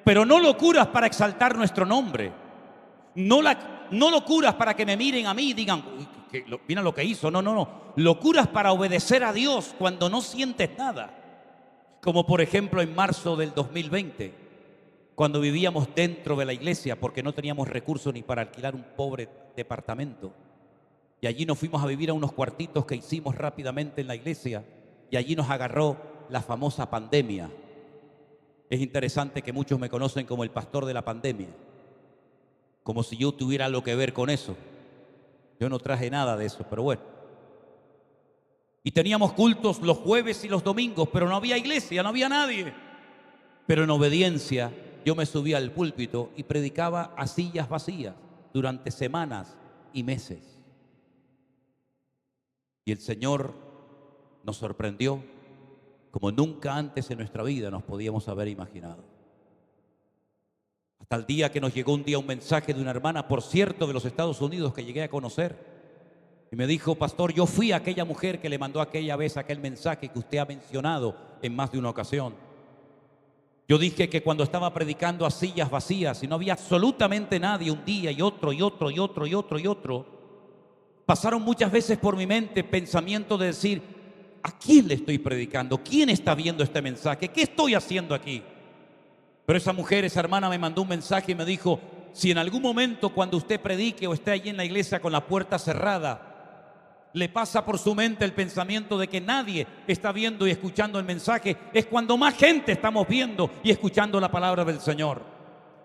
Pero no locuras para exaltar nuestro nombre. No locuras para que me miren a mí y digan: mira lo que hizo. No. Locuras para obedecer a Dios cuando no sientes nada. Como por ejemplo en marzo del 2020, cuando vivíamos dentro de la iglesia porque no teníamos recursos ni para alquilar un pobre departamento. Y allí nos fuimos a vivir a unos cuartitos que hicimos rápidamente en la iglesia. Y allí nos agarró la famosa pandemia. Es interesante que muchos me conocen como el pastor de la pandemia, como si yo tuviera algo que ver con eso. Yo no traje nada de eso, pero bueno. Y teníamos cultos los jueves y los domingos, pero no había iglesia, no había nadie. Pero en obediencia yo me subía al púlpito y predicaba a sillas vacías durante semanas y meses. Y el Señor nos sorprendió como nunca antes en nuestra vida nos podíamos haber imaginado. Hasta el día que nos llegó un día un mensaje de una hermana, por cierto, de los Estados Unidos, que llegué a conocer. Y me dijo: pastor, yo fui aquella mujer que le mandó aquella vez aquel mensaje que usted ha mencionado en más de una ocasión. Yo dije que cuando estaba predicando a sillas vacías y no había absolutamente nadie, un día y otro, pasaron muchas veces por mi mente pensamientos de decir: ¿a quién le estoy predicando? ¿Quién está viendo este mensaje? ¿Qué estoy haciendo aquí? Pero esa mujer, esa hermana, me mandó un mensaje y me dijo: si en algún momento cuando usted predique o esté allí en la iglesia con la puerta cerrada, le pasa por su mente el pensamiento de que nadie está viendo y escuchando el mensaje, es cuando más gente estamos viendo y escuchando la palabra del Señor.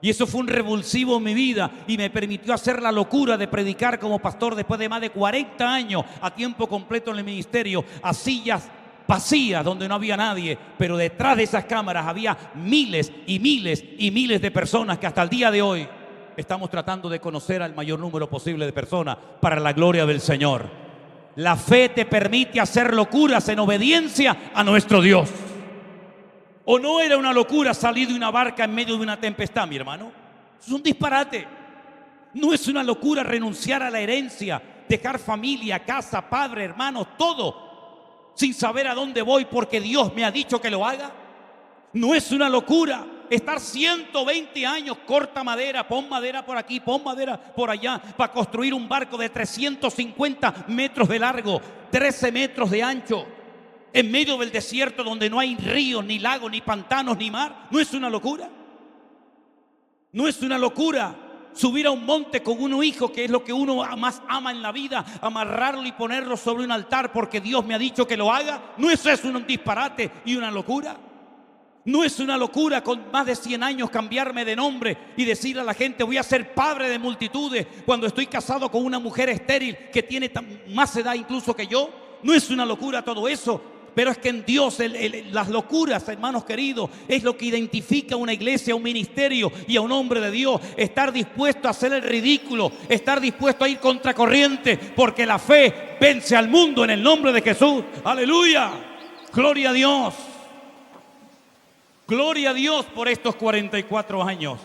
Y eso fue un revulsivo en mi vida y me permitió hacer la locura de predicar como pastor después de más de 40 años a tiempo completo en el ministerio, a sillas vacías donde no había nadie, pero detrás de esas cámaras había miles y miles y miles de personas que hasta el día de hoy estamos tratando de conocer al mayor número posible de personas para la gloria del Señor. La fe te permite hacer locuras en obediencia a nuestro Dios. ¿O no era una locura salir de una barca en medio de una tempestad, mi hermano? Es un disparate. No es una locura renunciar a la herencia, dejar familia, casa, padre, hermanos, todo. sin saber a dónde voy porque Dios me ha dicho que lo haga? ¿No es una locura estar 120 años, corta madera, pon madera por aquí, pon madera por allá, para construir un barco de 350 metros de largo, 13 metros de ancho, en medio del desierto donde no hay ríos, ni lagos, ni pantanos, ni mar? ¿No es una locura? ¿No es una locura subir a un monte con un hijo, que es lo que uno más ama en la vida, amarrarlo y ponerlo sobre un altar porque Dios me ha dicho que lo haga? ¿No es eso un disparate y una locura? ¿No es una locura con más de 100 años cambiarme de nombre y decirle a la gente voy a ser padre de multitudes cuando estoy casado con una mujer estéril que tiene más edad incluso que yo? ¿No es una locura todo eso? Pero es que en Dios las locuras, hermanos queridos, es lo que identifica a una iglesia, a un ministerio y a un hombre de Dios. Estar dispuesto a hacer el ridículo, estar dispuesto a ir contracorriente, porque la fe vence al mundo en el nombre de Jesús. ¡Aleluya! ¡Gloria a Dios! Gloria a Dios por estos 44 años.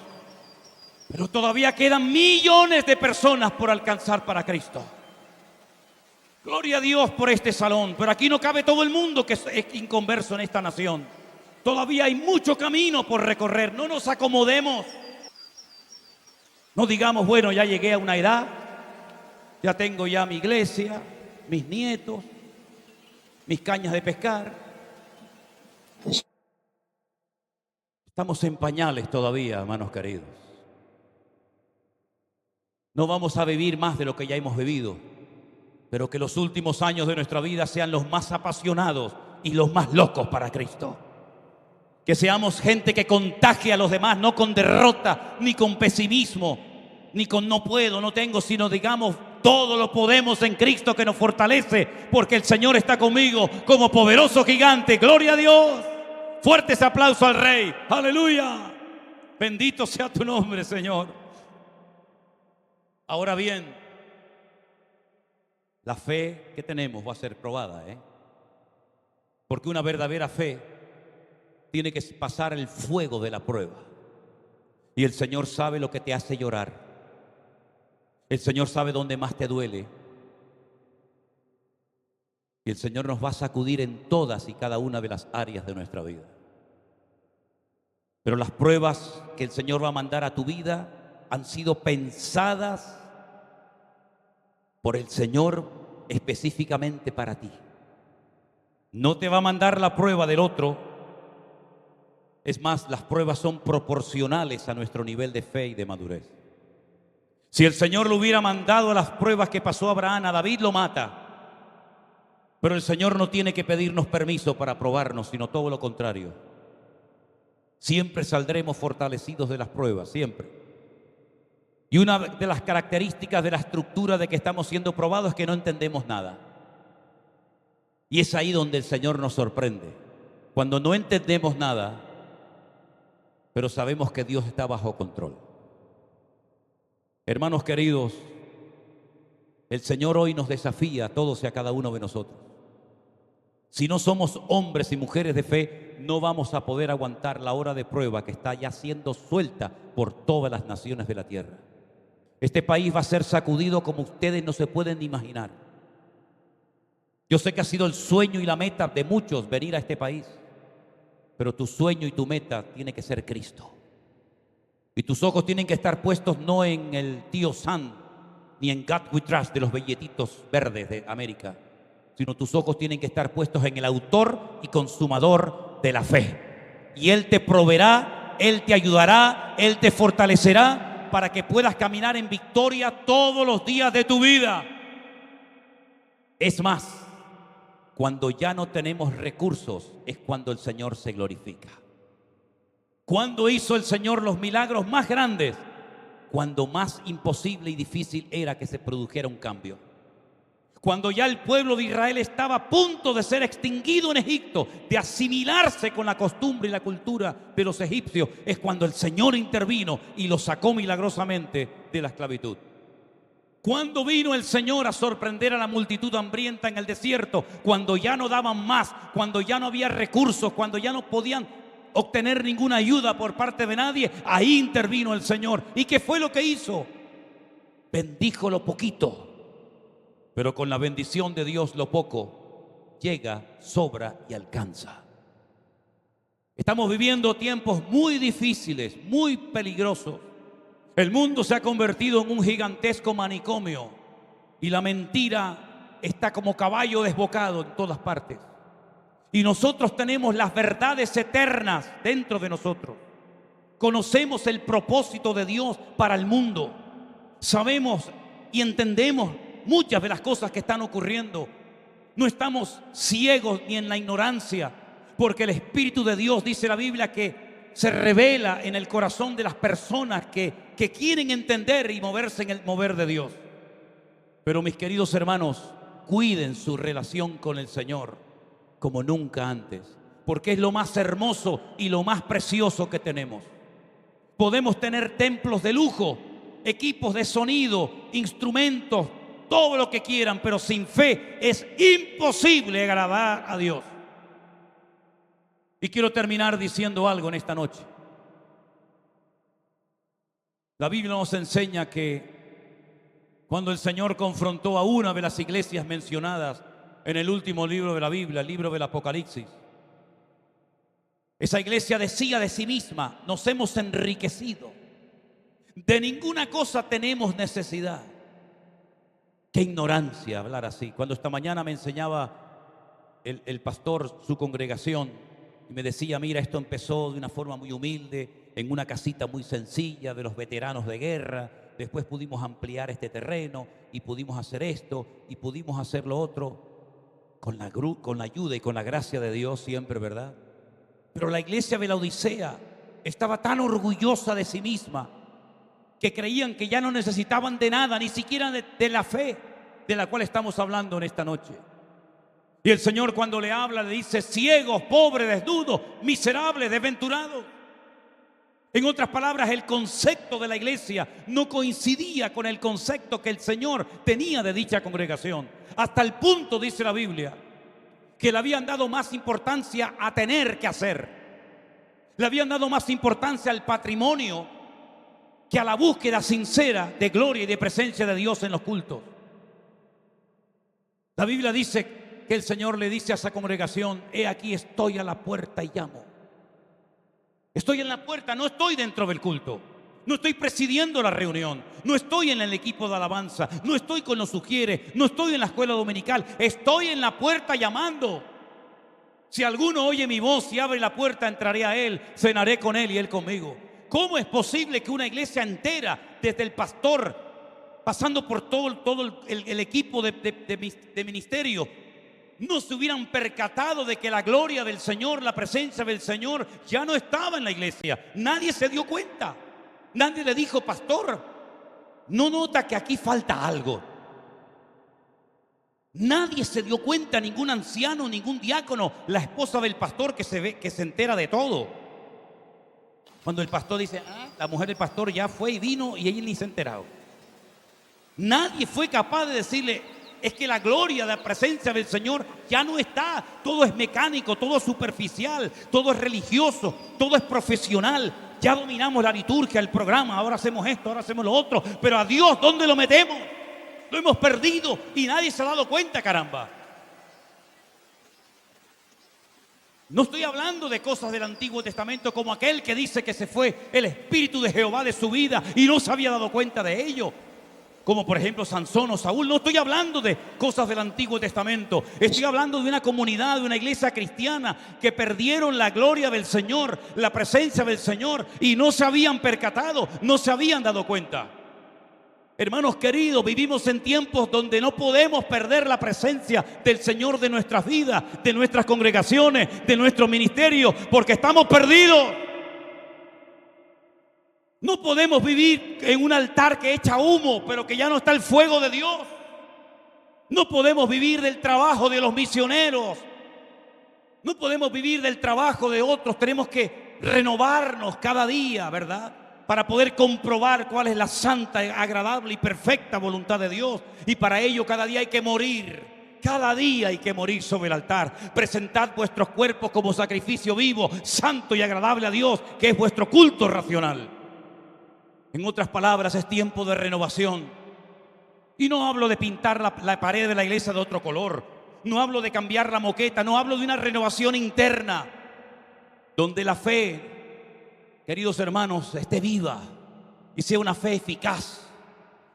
Pero todavía quedan millones de personas por alcanzar para Cristo. Gloria a Dios por este salón. Pero aquí no cabe todo el mundo que es inconverso en esta nación. Todavía hay mucho camino por recorrer. No nos acomodemos. No digamos, bueno, ya llegué a una edad, ya tengo ya mi iglesia, mis nietos, mis cañas de pescar. Estamos en pañales todavía, hermanos queridos. No vamos a vivir más de lo que ya hemos vivido, pero que los últimos años de nuestra vida sean los más apasionados y los más locos para Cristo. Que seamos gente que contagie a los demás, no con derrota, ni con pesimismo, ni con no puedo, no tengo, sino digamos, todo lo podemos en Cristo que nos fortalece, porque el Señor está conmigo como poderoso gigante. ¡Gloria a Dios! Fuertes aplausos al Rey. ¡Aleluya! Bendito sea tu nombre, Señor. Ahora bien, la fe que tenemos va a ser probada, porque una verdadera fe tiene que pasar el fuego de la prueba. Y el Señor sabe lo que te hace llorar. El Señor sabe dónde más te duele. Y el Señor nos va a sacudir en todas y cada una de las áreas de nuestra vida. Pero las pruebas que el Señor va a mandar a tu vida han sido pensadas por el Señor específicamente para ti. No te va a mandar la prueba del otro. Es más, las pruebas son proporcionales a nuestro nivel de fe y de madurez. Si el Señor le hubiera mandado las pruebas que pasó a Abraham, a David lo mata. Pero el Señor no tiene que pedirnos permiso para probarnos, sino todo lo contrario. Siempre saldremos fortalecidos de las pruebas, siempre. Y una de las características de la estructura de que estamos siendo probados es que no entendemos nada. Y es ahí donde el Señor nos sorprende. Cuando no entendemos nada, pero sabemos que Dios está bajo control. Hermanos queridos, el Señor hoy nos desafía a todos y a cada uno de nosotros. Si no somos hombres y mujeres de fe, no vamos a poder aguantar la hora de prueba que está ya siendo suelta por todas las naciones de la tierra. Este país va a ser sacudido como ustedes no se pueden imaginar. Yo sé que ha sido el sueño y la meta de muchos venir a este país, pero tu sueño y tu meta tiene que ser Cristo. Y tus ojos tienen que estar puestos no en el tío Sam, ni en God We Trust de los billetitos verdes de América, sino tus ojos tienen que estar puestos en el autor y consumador de la fe. Y Él te proveerá, Él te ayudará, Él te fortalecerá para que puedas caminar en victoria todos los días de tu vida. Es más, cuando ya no tenemos recursos es cuando el Señor se glorifica. ¿Cuándo hizo el Señor los milagros más grandes? Cuando más imposible y difícil era que se produjera un cambio. Cuando ya el pueblo de Israel estaba a punto de ser extinguido en Egipto, de asimilarse con la costumbre y la cultura de los egipcios, es cuando el Señor intervino y los sacó milagrosamente de la esclavitud. ¿Cuándo vino el Señor a sorprender a la multitud hambrienta en el desierto? Cuando ya no daban más, cuando ya no había recursos, cuando ya no podían obtener ninguna ayuda por parte de nadie. Ahí intervino el Señor. ¿Y qué fue lo que hizo? Bendijo lo poquito, pero con la bendición de Dios lo poco llega, sobra y alcanza. Estamos viviendo tiempos muy difíciles, muy peligrosos. El mundo se ha convertido en un gigantesco manicomio y la mentira está como caballo desbocado en todas partes. Y nosotros tenemos las verdades eternas dentro de nosotros. Conocemos el propósito de Dios para el mundo. Sabemos y entendemos muchas de las cosas que están ocurriendo. No estamos ciegos ni en la ignorancia, porque el Espíritu de Dios, dice la Biblia, que se revela en el corazón de las personas que quieren entender y moverse en el mover de Dios. Pero mis queridos hermanos, cuiden su relación con el Señor como nunca antes, porque es lo más hermoso y lo más precioso que tenemos. Podemos tener templos de lujo, equipos de sonido, instrumentos, todo lo que quieran, pero sin fe es imposible agradar a Dios. Y quiero terminar diciendo algo en esta noche. La Biblia nos enseña que cuando el Señor confrontó a una de las iglesias mencionadas en el último libro de la Biblia, el libro del Apocalipsis, esa iglesia decía de sí misma: nos hemos enriquecido, de ninguna cosa tenemos necesidad. Qué ignorancia hablar así. Cuando esta mañana me enseñaba el pastor su congregación y me decía: mira, esto empezó de una forma muy humilde, en una casita muy sencilla de los veteranos de guerra. Después pudimos ampliar este terreno y pudimos hacer esto y pudimos hacer lo otro, con la ayuda y con la gracia de Dios siempre, ¿verdad? Pero la iglesia de la Odisea estaba tan orgullosa de sí misma que creían que ya no necesitaban de nada, ni siquiera de la fe de la cual estamos hablando en esta noche. Y el Señor, cuando le habla, le dice: ciegos, pobres, desnudos, miserables, desventurados. En otras palabras, el concepto de la iglesia no coincidía con el concepto que el Señor tenía de dicha congregación. Hasta el punto, dice la Biblia, que le habían dado más importancia a tener que hacer. Le habían dado más importancia al patrimonio que a la búsqueda sincera de gloria y de presencia de Dios en los cultos. La Biblia dice que el Señor le dice a esa congregación: he aquí, estoy a la puerta y llamo. Estoy en la puerta, no estoy dentro del culto, no estoy presidiendo la reunión, no estoy en el equipo de alabanza, no estoy con los sugieres, no estoy en la escuela dominical, estoy en la puerta llamando. Si alguno oye mi voz y abre la puerta, entraré a él, cenaré con él y él conmigo. ¿Cómo es posible que una iglesia entera, desde el pastor, pasando por todo el equipo de ministerio, no se hubieran percatado de que la gloria del Señor, la presencia del Señor ya no estaba en la iglesia? Nadie se dio cuenta. Nadie le dijo: pastor, ¿no nota que aquí falta algo? Nadie se dio cuenta, ningún anciano, ningún diácono, la esposa del pastor que se entera de todo. Cuando el pastor dice: la mujer del pastor ya fue y vino y ella ni se ha enterado. Nadie fue capaz de decirle: es que la gloria, la presencia del Señor ya no está. Todo es mecánico, todo es superficial, todo es religioso, todo es profesional. Ya dominamos la liturgia, el programa, ahora hacemos esto, ahora hacemos lo otro. Pero a Dios, ¿dónde lo metemos? Lo hemos perdido y nadie se ha dado cuenta, caramba. No estoy hablando de cosas del Antiguo Testamento como aquel que dice que se fue el Espíritu de Jehová de su vida y no se había dado cuenta de ello, como por ejemplo Sansón o Saúl. No estoy hablando de cosas del Antiguo Testamento. Estoy hablando de una comunidad, de una iglesia cristiana que perdieron la gloria del Señor, la presencia del Señor, y no se habían percatado, no se habían dado cuenta. Hermanos queridos, vivimos en tiempos donde no podemos perder la presencia del Señor de nuestras vidas, de nuestras congregaciones, de nuestro ministerio, porque estamos perdidos. No podemos vivir en un altar que echa humo, pero que ya no está el fuego de Dios. No podemos vivir del trabajo de los misioneros. No podemos vivir del trabajo de otros. Tenemos que renovarnos cada día, ¿verdad? Para poder comprobar cuál es la santa, agradable y perfecta voluntad de Dios. Y para ello cada día hay que morir. Cada día hay que morir sobre el altar. Presentad vuestros cuerpos como sacrificio vivo, santo y agradable a Dios, que es vuestro culto racional. En otras palabras, es tiempo de renovación. Y no hablo de pintar la pared de la iglesia de otro color. no hablo de cambiar la moqueta, no hablo de una renovación interna, donde la fe, queridos hermanos, esté viva y sea una fe eficaz,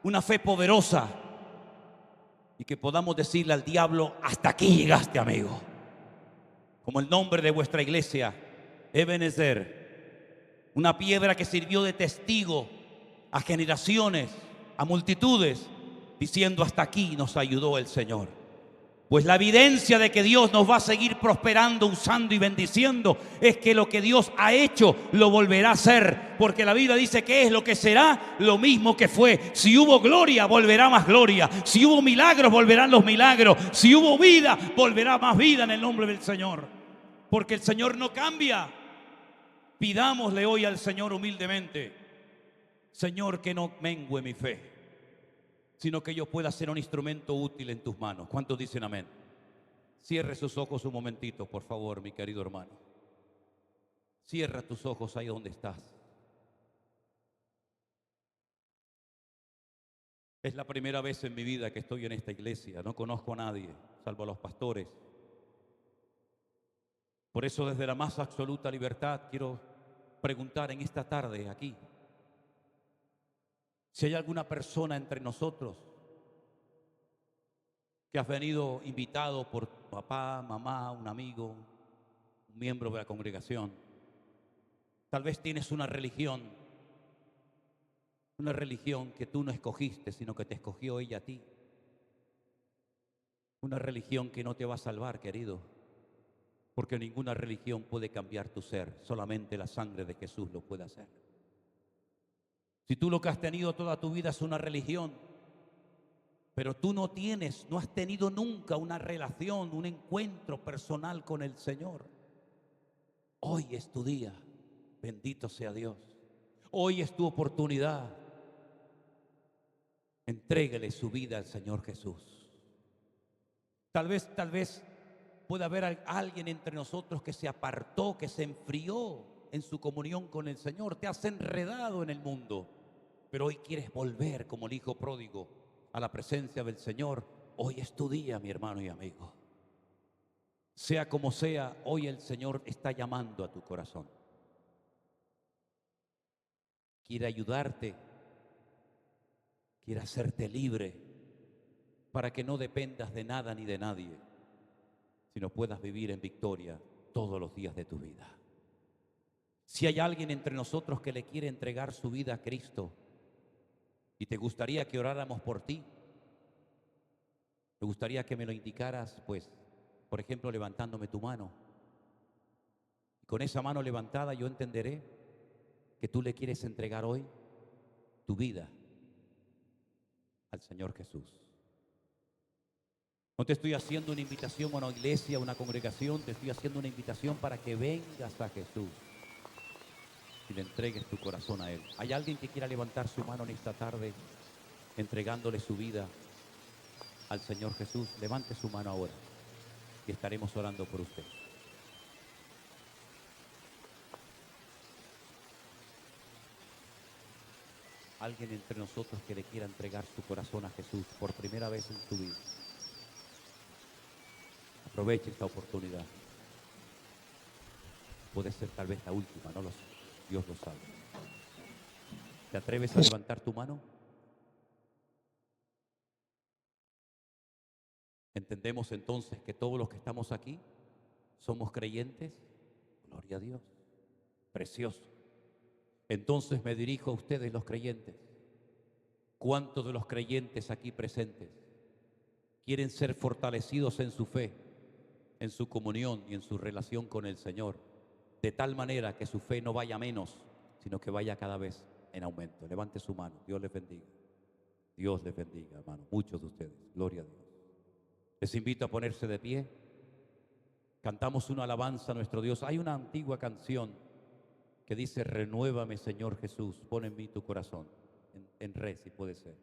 una fe poderosa, y que podamos decirle al diablo: hasta aquí llegaste, amigo. Como el nombre de vuestra iglesia, Ebenezer, una piedra que sirvió de testigo a generaciones, a multitudes, diciendo: hasta aquí nos ayudó el Señor. Pues la evidencia de que Dios nos va a seguir prosperando, usando y bendiciendo, es que lo que Dios ha hecho lo volverá a hacer. Porque la Biblia dice que es lo que será, lo mismo que fue. Si hubo gloria, volverá más gloria. Si hubo milagros, volverán los milagros. Si hubo vida, volverá más vida en el nombre del Señor. Porque el Señor no cambia. Pidámosle hoy al Señor humildemente: Señor, que no mengue mi fe, sino que yo pueda ser un instrumento útil en tus manos. ¿Cuántos dicen amén? Cierre sus ojos un momentito, por favor, mi querido hermano. Cierra tus ojos ahí donde estás. Es la primera vez en mi vida que estoy en esta iglesia. No conozco a nadie, salvo a los pastores. Por eso, desde la más absoluta libertad, quiero preguntar en esta tarde aquí si hay alguna persona entre nosotros que has venido invitado por tu papá, mamá, un amigo, un miembro de la congregación. Tal vez tienes una religión que tú no escogiste, sino que te escogió ella a ti. Una religión que no te va a salvar, querido, porque ninguna religión puede cambiar tu ser, solamente la sangre de Jesús lo puede hacer. Si tú lo que has tenido toda tu vida es una religión, pero tú no has tenido nunca una relación, un encuentro personal con el Señor, hoy es tu día. Bendito sea Dios. Hoy es tu oportunidad. Entréguele su vida al Señor Jesús. Tal vez pueda haber alguien entre nosotros que se apartó, que se enfrió en su comunión con el Señor. Te has enredado en el mundo, pero hoy quieres volver como el hijo pródigo a la presencia del Señor. Hoy es tu día, mi hermano y amigo. Sea como sea, hoy el Señor está llamando a tu corazón. Quiere ayudarte, quiere hacerte libre para que no dependas de nada ni de nadie, sino puedas vivir en victoria todos los días de tu vida. Si hay alguien entre nosotros que le quiere entregar su vida a Cristo y te gustaría que oráramos por ti, me gustaría que me lo indicaras, pues, por ejemplo, levantándome tu mano. Y con esa mano levantada yo entenderé que tú le quieres entregar hoy tu vida al Señor Jesús. No te estoy haciendo una invitación a una iglesia, a una congregación, te estoy haciendo una invitación para que vengas a Jesús y le entregues tu corazón a Él. ¿Hay alguien que quiera levantar su mano en esta tarde entregándole su vida al Señor Jesús? Levante su mano ahora y estaremos orando por usted. Alguien entre nosotros que le quiera entregar su corazón a Jesús por primera vez en su vida. Aproveche esta oportunidad. Puede ser tal vez la última, no lo sé. Dios lo sabe. ¿Te atreves a levantar tu mano? Entendemos entonces que todos los que estamos aquí somos creyentes. Gloria a Dios. Precioso. Entonces me dirijo a ustedes, los creyentes. ¿Cuántos de los creyentes aquí presentes quieren ser fortalecidos en su fe, en su comunión y en su relación con el Señor, de tal manera que su fe no vaya menos, sino que vaya cada vez en aumento? Levante su mano. Dios les bendiga. Dios les bendiga, hermano. Muchos de ustedes. Gloria a Dios. Les invito a ponerse de pie. Cantamos una alabanza a nuestro Dios. Hay una antigua canción que dice: renuévame, Señor Jesús, pon en mí tu corazón. En re, si puede ser.